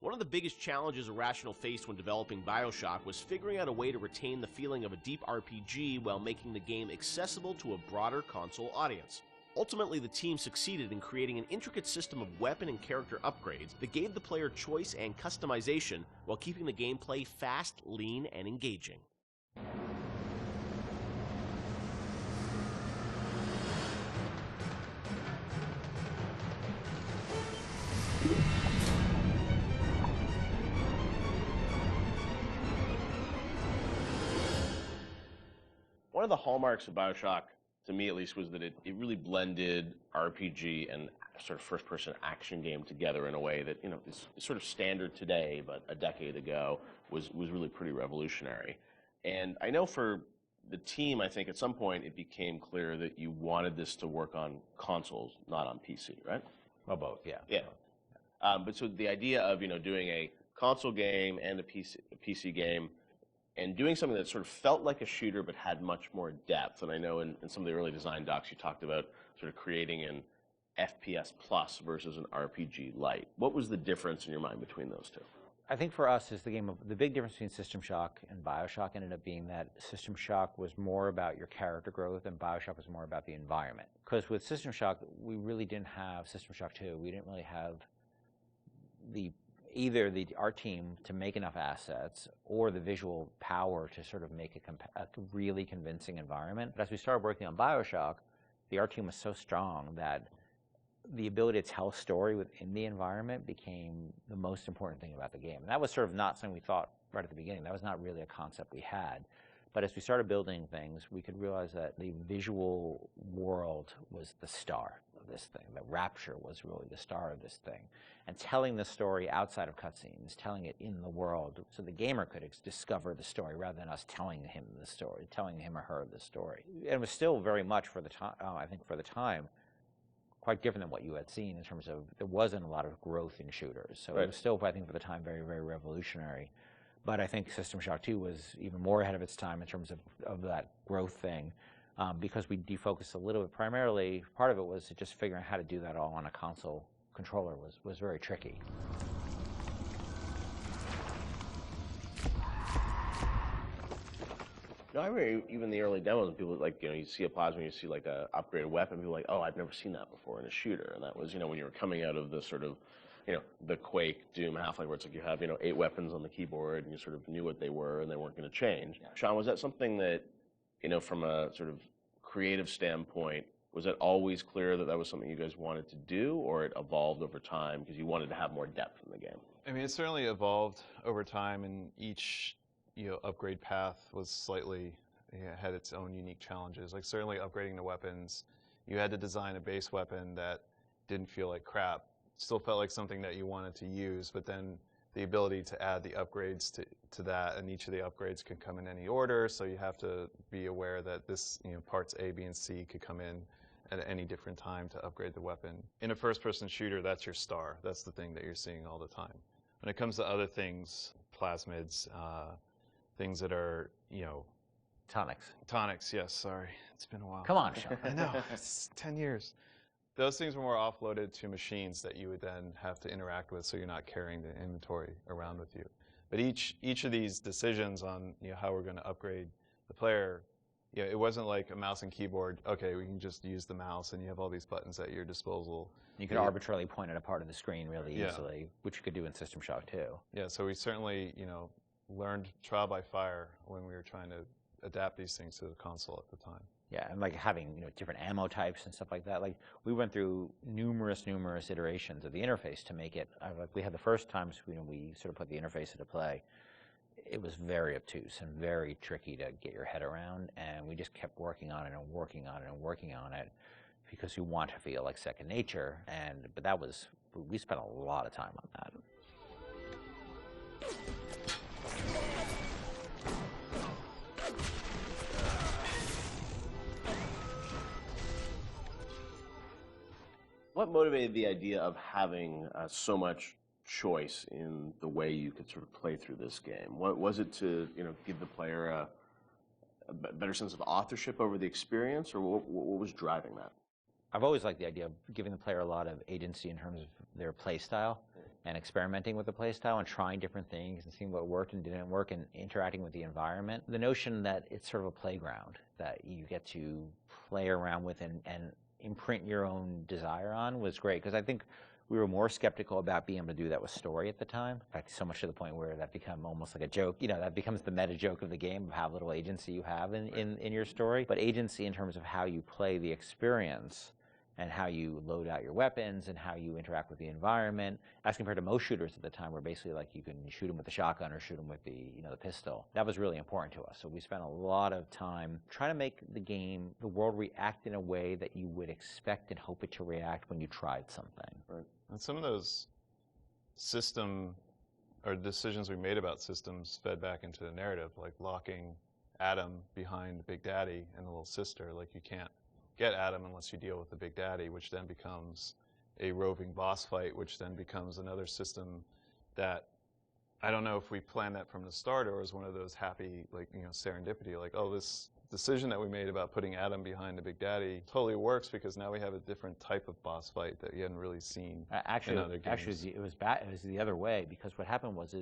One of the biggest challenges Irrational faced when developing BioShock was figuring out a way to retain the feeling of a deep RPG while making the game accessible to a broader console audience. Ultimately, the team succeeded in creating an intricate system of weapon and character upgrades that gave the player choice and customization while keeping the gameplay fast, lean, and engaging. One of the hallmarks of BioShock, to me at least, was that it really blended RPG and sort of first-person action game together in a way that, is sort of standard today, but a decade ago was really pretty revolutionary. And I know for the team, I think at some point it became clear that you wanted this to work on consoles, not on PC, right? Well, both, yeah. Yeah. But so the idea of, doing a console game and a PC game, and doing something that sort of felt like a shooter but had much more depth. And I know in some of the early design docs you talked about sort of creating an FPS plus versus an RPG light. What was the difference in your mind between those two? I think for us is the big difference between System Shock and BioShock ended up being that System Shock was more about your character growth and BioShock was more about the environment. Because with System Shock, we really didn't have System Shock 2. We didn't really have either our team to make enough assets or the visual power to sort of make a really convincing environment. But as we started working on BioShock, the art team was so strong that the ability to tell a story within the environment became the most important thing about the game. And that was sort of not something we thought right at the beginning. That was not really a concept we had. But as we started building things, we could realize that the visual world was the star of this thing. The Rapture was really the star of this thing. And telling the story outside of cutscenes, telling it in the world, so the gamer could discover the story rather than us telling him the story, telling him or her the story. And it was still very much for the time, I think for the time, quite different than what you had seen in terms of there wasn't a lot of growth in shooters. So It was still, I think, for the time, very, very revolutionary. But I think System Shock 2 was even more ahead of its time in terms of that growth thing, because we defocused a little bit. Primarily, part of it was just figuring out how to do that all on a console controller was very tricky. No, I remember even the early demos, people you see a plasma, you see like a upgraded weapon, people are like, oh, I've never seen that before in a shooter. And that was, when you were coming out of the sort of, the Quake, Doom, Half-Life, where it's like you have, 8 weapons on the keyboard, and you sort of knew what they were, and they weren't going to change. Yeah. Sean, was that something that, from a sort of creative standpoint, was it always clear that that was something you guys wanted to do, or it evolved over time because you wanted to have more depth in the game? I mean, it certainly evolved over time, and each upgrade path was slightly had its own unique challenges. Like certainly upgrading the weapons, you had to design a base weapon that didn't feel like crap. Still felt like something that you wanted to use, but then the ability to add the upgrades to that, and each of the upgrades can come in any order, so you have to be aware that this, parts A, B, and C could come in at any different time to upgrade the weapon. In a first-person shooter, that's your star. That's the thing that you're seeing all the time. When it comes to other things, plasmids, things that are, Tonics. Tonics, yes, sorry. It's been a while. Come on, Sean. I know, it's 10 years. Those things were more offloaded to machines that you would then have to interact with, so you're not carrying the inventory around with you. But each of these decisions on how we're going to upgrade the player, it wasn't like a mouse and keyboard. Okay, we can just use the mouse, and you have all these buttons at your disposal. You could arbitrarily point at a part of the screen really easily, which you could do in System Shock too. Yeah, so we certainly learned trial by fire when we were trying to adapt these things to the console at the time. Yeah, and like having different ammo types and stuff like that. Like we went through numerous iterations of the interface to make it. Like we had the first times we sort of put the interface into play. It was very obtuse and very tricky to get your head around, and we just kept working on it and working on it and working on it because you want to feel like second nature. But we spent a lot of time on that. What motivated the idea of having so much choice in the way you could sort of play through this game? What was it to give the player a better sense of authorship over the experience, or what was driving that? I've always liked the idea of giving the player a lot of agency in terms of their play style. and experimenting with the playstyle and trying different things and seeing what worked and didn't work and interacting with the environment. The notion that it's sort of a playground that you get to play around with and imprint your own desire on was great, because I think we were more skeptical about being able to do that with story at the time. In fact, so much to the point where that become almost like a joke. You know, that becomes the meta joke of the game of how little agency you have in your story. But agency in terms of how you play the experience and how you load out your weapons and how you interact with the environment, as compared to most shooters at the time, where basically like you can shoot them with the shotgun or shoot them with the the pistol. That was really important to us. So we spent a lot of time trying to make the world react in a way that you would expect and hope it to react when you tried something. Right. And some of those system or decisions we made about systems fed back into the narrative, like locking Adam behind Big Daddy and the little sister. Like, you can't get Adam unless you deal with the Big Daddy, which then becomes a roving boss fight, which then becomes another system that I don't know if we planned that from the start or was one of those happy, like, serendipity, like, oh, this decision that we made about putting Adam behind the Big Daddy totally works because now we have a different type of boss fight that you hadn't really seen in other games. Actually, it was the other way, because what happened was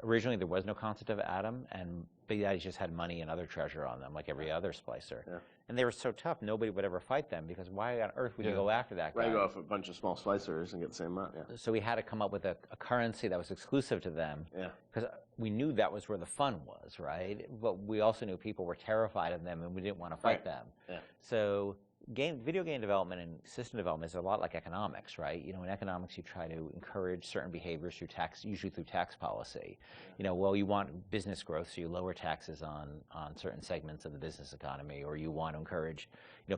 originally there was no concept of Adam, and Big Daddy just had money and other treasure on them, like every other splicer. Yeah. And they were so tough, nobody would ever fight them, because why on earth would you go after that guy? Right, go off a bunch of small splicers and get the same amount, yeah. So we had to come up with a currency that was exclusive to them, because we knew that was where the fun was, right? But we also knew people were terrified of them, and we didn't want to fight them. Yeah. So video game development and system development is a lot like economics, right? In economics, you try to encourage certain behaviors through tax, usually through tax policy. Well, you want business growth, so you lower taxes on certain segments of the business economy, or you want to encourage,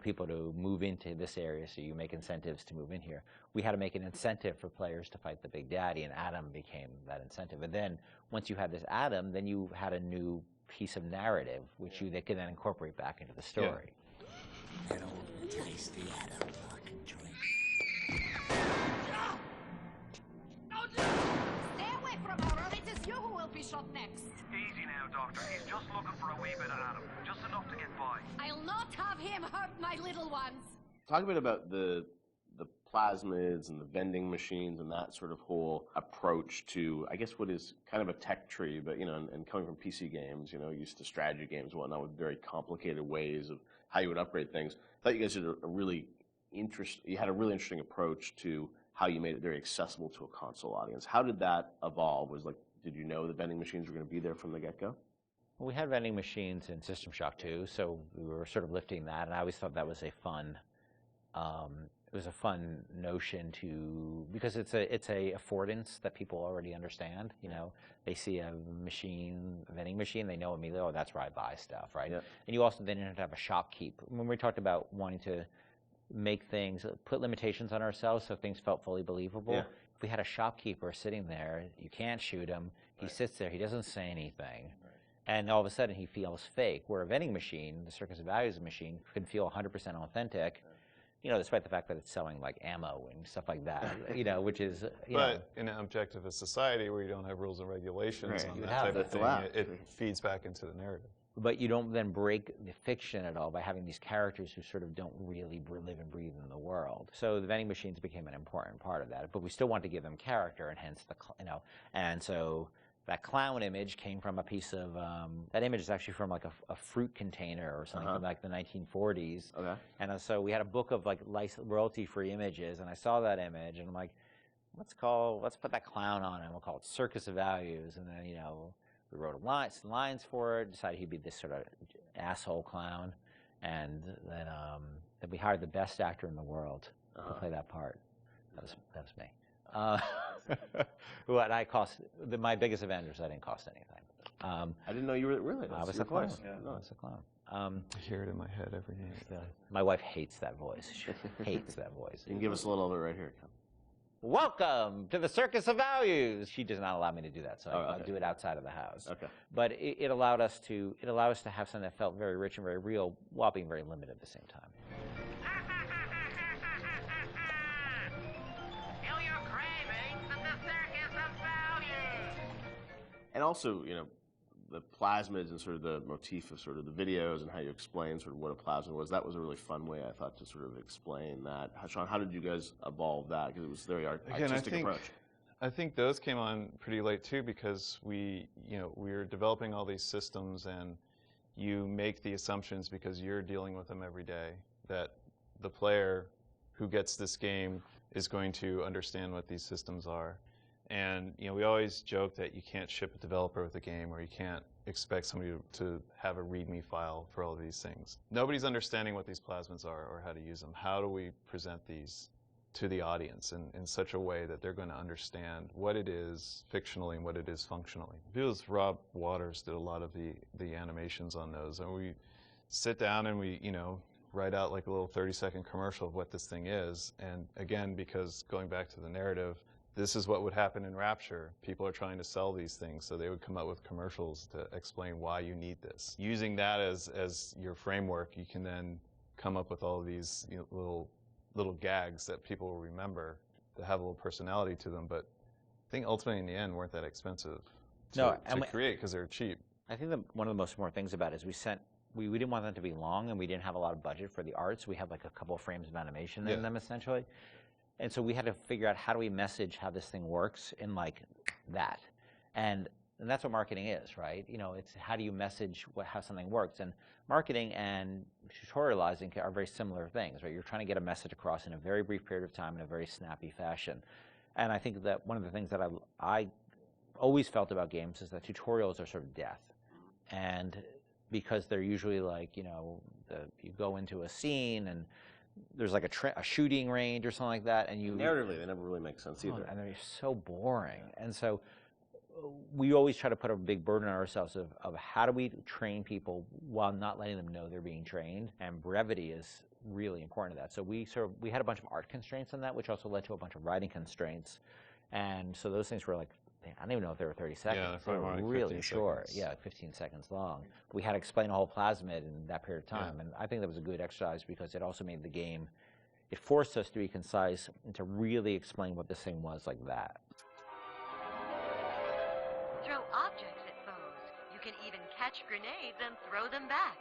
people to move into this area, so you make incentives to move in here. We had to make an incentive for players to fight the Big Daddy, and Adam became that incentive. And then once you had this Adam, then you had a new piece of narrative, which they could then incorporate back into the story. Yeah. Taste the Adam fucking drink. Stay away from her, or it is you who will be shot next. Easy now, Doctor. He's just looking for a wee bit of Adam. Just enough to get by. I'll not have him hurt my little ones. Talk a bit about the plasmids and the vending machines and that sort of whole approach to, I guess, what is kind of a tech tree, but, and coming from PC games, used to strategy games and whatnot, with very complicated ways of how you would upgrade things. I thought you guys did a really interesting approach to how you made it very accessible to a console audience. How did that evolve? Did you know the vending machines were going to be there from the get-go? Well, we had vending machines in System Shock 2, so we were sort of lifting that, and I always thought that was a fun notion because it's a affordance that people already understand. They see a vending machine, they know immediately, oh, that's where I buy stuff, right? Yeah. And you also then have to have a shopkeep. When we talked about wanting to make things, put limitations on ourselves so things felt fully believable. Yeah. If we had a shopkeeper sitting there, you can't shoot him. He sits there, he doesn't say anything. Right. And all of a sudden he feels fake. Where a vending machine, the Circus of Values machine, can feel 100% authentic. Despite the fact that it's selling like ammo and stuff like that, which is, But in an objectivist society where you don't have rules and regulations on that type of thing, it feeds back into the narrative. But you don't then break the fiction at all by having these characters who sort of don't really live and breathe in the world. So the vending machines became an important part of that, but we still want to give them character, and hence and so that clown image came from a piece of, that image is actually from like a fruit container or something from like the 1940s. Okay. And so we had a book of like royalty-free images, and I saw that image, and I'm like, let's put that clown on it, and we'll call it Circus of Values. And then, we wrote some lines for it, decided he'd be this sort of asshole clown, and then we hired the best actor in the world to play that part. That was me. My biggest Avengers, I didn't cost anything. I didn't know you were really. I was a clown. Yeah. I was a clown. I hear it in my head every day. My wife hates that voice. She hates that voice. You can give us a little of it right here. Welcome to the Circus of Values. She does not allow me to do that, so I'll do it outside of the house. Okay. But it allowed us to have something that felt very rich and very real, while being very limited at the same time. And also, the plasmids and sort of the motif of sort of the videos and how you explain sort of what a plasmid was, that was a really fun way, I thought, to sort of explain that. Sean, how did you guys evolve that? Because it was a very artistic approach. I think those came on pretty late too, because we were developing all these systems, and you make the assumptions because you're dealing with them every day that the player who gets this game is going to understand what these systems are. And we always joke that you can't ship a developer with a game, or you can't expect somebody to have a README file for all of these things. Nobody's understanding what these plasmids are or how to use them. How do we present these to the audience in such a way that they're going to understand what it is fictionally and what it is functionally? It feels Rob Waters did a lot of the animations on those, and we sit down and we write out like a little 30-second commercial of what this thing is. And again, because going back to the narrative, this is what would happen in Rapture. People are trying to sell these things, so they would come up with commercials to explain why you need this. Using that as your framework, you can then come up with all of these little gags that people will remember, that have a little personality to them. But I think ultimately in the end weren't that expensive to create, because they're cheap. I think one of the most important things about it is we didn't want them to be long, and we didn't have a lot of budget for the art, so we had like a couple of frames of animation in them essentially. And so we had to figure out, how do we message how this thing works in like that. And that's what marketing is, right? It's how do you message how something works. And marketing and tutorializing are very similar things, right? You're trying to get a message across in a very brief period of time in a very snappy fashion. And I think that one of the things that I always felt about games is that tutorials are sort of death. And because they're usually like, you go into a scene and there's like a shooting range or something like that, and narratively they never really make sense either. And they're so boring. And so we always try to put a big burden on ourselves of how do we train people while not letting them know they're being trained, and brevity is really important to that. So we had a bunch of art constraints on that, which also led to a bunch of writing constraints. And so those things were like, I don't even know if they were 30 seconds. Yeah, they were like really short. Seconds. Yeah, like 15 seconds long. We had to explain a whole plasmid in that period of time. And I think that was a good exercise, because it also made the game, it forced us to be concise and to really explain what this thing was like that. Throw objects at foes. You can even catch grenades and throw them back.